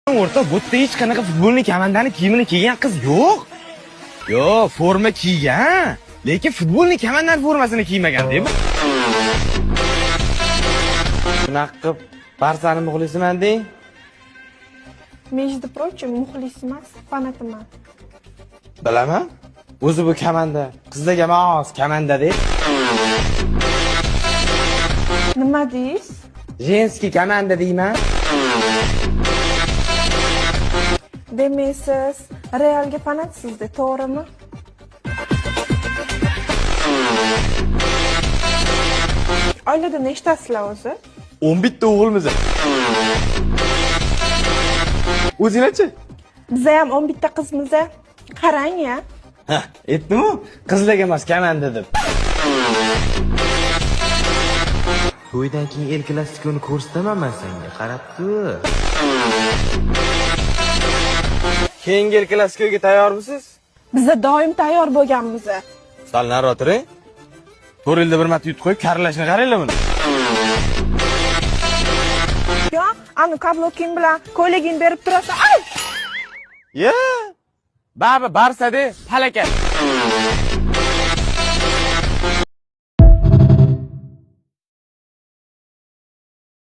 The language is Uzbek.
O'rta, bu yerda hech qanaqa futbolni kamandani kiyimini kiygan qiz yo'q. Yo'q, forma kiygan, lekin futbolni kamandan formasini kiymagan deb. Shunaqa qilib, Barsani muxlisiman deng. Между прочим, muxlis emas, fanatiman. Bilaman. O'zi bu kamanda, qizlarga mos kamanda deb. Nima deysiz? Женский kamanda deyman. Demaysiz, Realga fanatsizda, to'g'rimi? Oilada nechtasizlar o'zi? 11 ta o'g'ilmiz. O'zinglarchi? Biza ham 11 ta qizmiz. Qarang-ya. Ha, aytdim-ku, qizlarga emas, kamanda deb. To'ydan keyin El Klasikoni ko'rsataman men senga, qarab tur. Keyingi El Klasikoga tayyormisiz? Biza doim tayyor bo'lganmiz. Sal nariroq turing. 4 yilda bir marta yutib qo'yib, karlashni qaranglar buni. Yo, ani kabloking bilan ko'ylagingni berib turasan. Ay! Ye! Baba Barsa-da, halakat.